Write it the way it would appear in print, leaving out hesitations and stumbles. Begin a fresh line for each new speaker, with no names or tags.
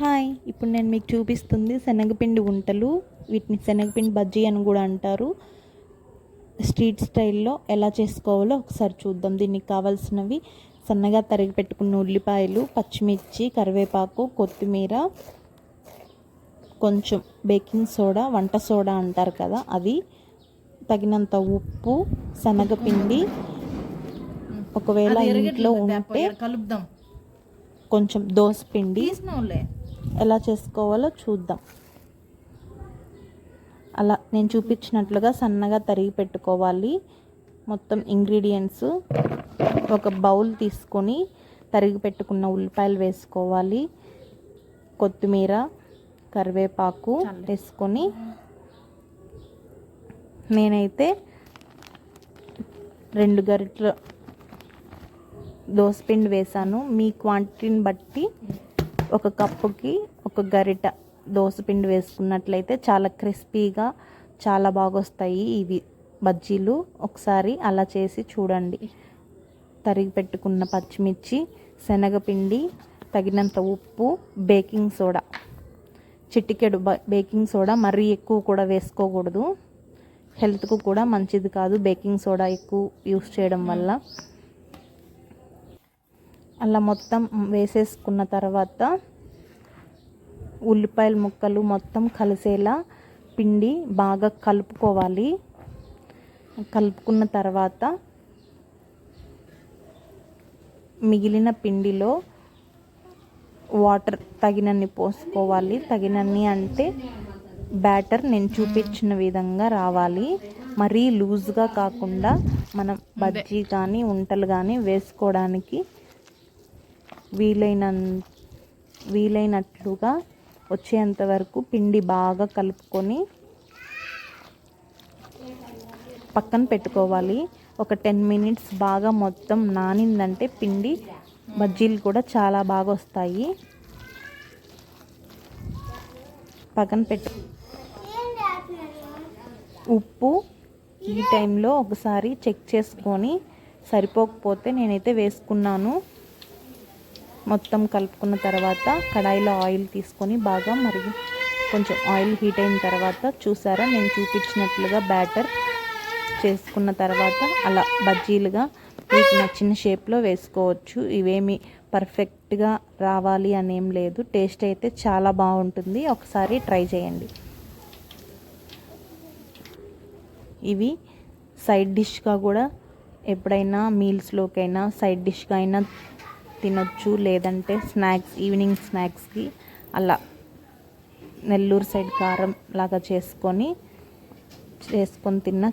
Hi, ఇప్పుడు నేను మీకు చూపిస్తుంది శనగపిండి ఉంటలు. వీటిని శనగపిండి బజ్జీ అని కూడా అంటారు. స్ట్రీట్ స్టైల్లో ఎలా చేసుకోవాలో ఒకసారి చూద్దాం. దీనికి కావాల్సినవి సన్నగా తరిగి పెట్టుకున్న ఉల్లిపాయలు, పచ్చిమిర్చి, కరివేపాకు, కొత్తిమీర, కొంచెం బేకింగ్ సోడా, వంట సోడా అంటారు కదా అది, తగినంత ఉప్పు, శనగపిండి, ఒకవేళ ఇంట్లో ఉంటే
కలుపుదాం,
కొంచెం దోసపిండి. ఎలా చేసుకోవాలో చూద్దాం. అలా నేను చూపించినట్లుగా సన్నగా తరిగి పెట్టుకోవాలి. మొత్తం ఇంగ్రీడియంట్స్ ఒక బౌల్ తీసుకొని తరిగి పెట్టుకున్న ఉల్లిపాయలు వేసుకోవాలి, కొత్తిమీర, కరివేపాకు వేసుకొని నేనైతే 2 గరిటెల దోసపిండి వేసాను. మీ క్వాంటిటీని బట్టి ఒక కప్పుకి 1 గరిట దోసపిండి వేసుకున్నట్లయితే చాలా క్రిస్పీగా చాలా బాగా వస్తాయి ఇవి బజ్జీలు. ఒకసారి అలా చేసి చూడండి. తరిగి పెట్టుకున్న పచ్చిమిర్చి, శనగపిండి, తగినంత ఉప్పు, బేకింగ్ సోడా, చిటికెడు బేకింగ్ సోడా. మరీ ఎక్కువ కూడా వేసుకోకూడదు, హెల్త్కు కూడా మంచిది కాదు బేకింగ్ సోడా ఎక్కువ యూస్ చేయడం వల్ల. అలా మొత్తం వేసేసుకున్న తర్వాత ఉల్లిపాయల ముక్కలు మొత్తం కలిసేలా పిండి బాగా కలుపుకోవాలి. కలుపుకున్న తర్వాత మిగిలిన పిండిలో వాటర్ తగినన్ని పోసుకోవాలి. తగినన్ని అంటే బ్యాటర్ నేను చూపించిన విధంగా రావాలి. మరీ లూజ్గా కాకుండా మనం బజ్జీ కానీ ఉంటలు కానీ వేసుకోవడానికి వీలైనట్లుగా వచ్చేంత వరకు పిండి బాగా కలుపుకొని పక్కన పెట్టుకోవాలి. ఒక 10 మినిట్స్ బాగా మొత్తం నానిందంటే పిండి బజ్జీలు కూడా చాలా బాగా వస్తాయి. పక్కన పెట్టు. ఉప్పు ఈ టైంలో ఒకసారి చెక్ చేసుకొని సరిపోకపోతే నేనైతే వేసుకున్నాను. మొత్తం కలుపుకున్న తర్వాత కడాయిలో ఆయిల్ తీసుకొని బాగా కొంచెం ఆయిల్ హీట్ అయిన తర్వాత చూసారా, నేను చూపించినట్లుగా బ్యాటర్ చేసుకున్న తర్వాత అలా బజ్జీలుగా మీకు నచ్చిన షేప్లో వేసుకోవచ్చు. ఇవేమి పర్ఫెక్ట్గా రావాలి అనేం లేదు. టేస్ట్ అయితే చాలా బాగుంటుంది. ఒకసారి ట్రై చేయండి. ఇవి సైడ్ డిష్గా కూడా ఎప్పుడైనా మీల్స్లోకైనా సైడ్ డిష్గా అయినా తినొచ్చు. లేదంటే స్నాక్స్, ఈవినింగ్ స్నాక్స్కి అలా నెల్లూరు సైడ్ కారం లాగా చేసుకొని తిన్నా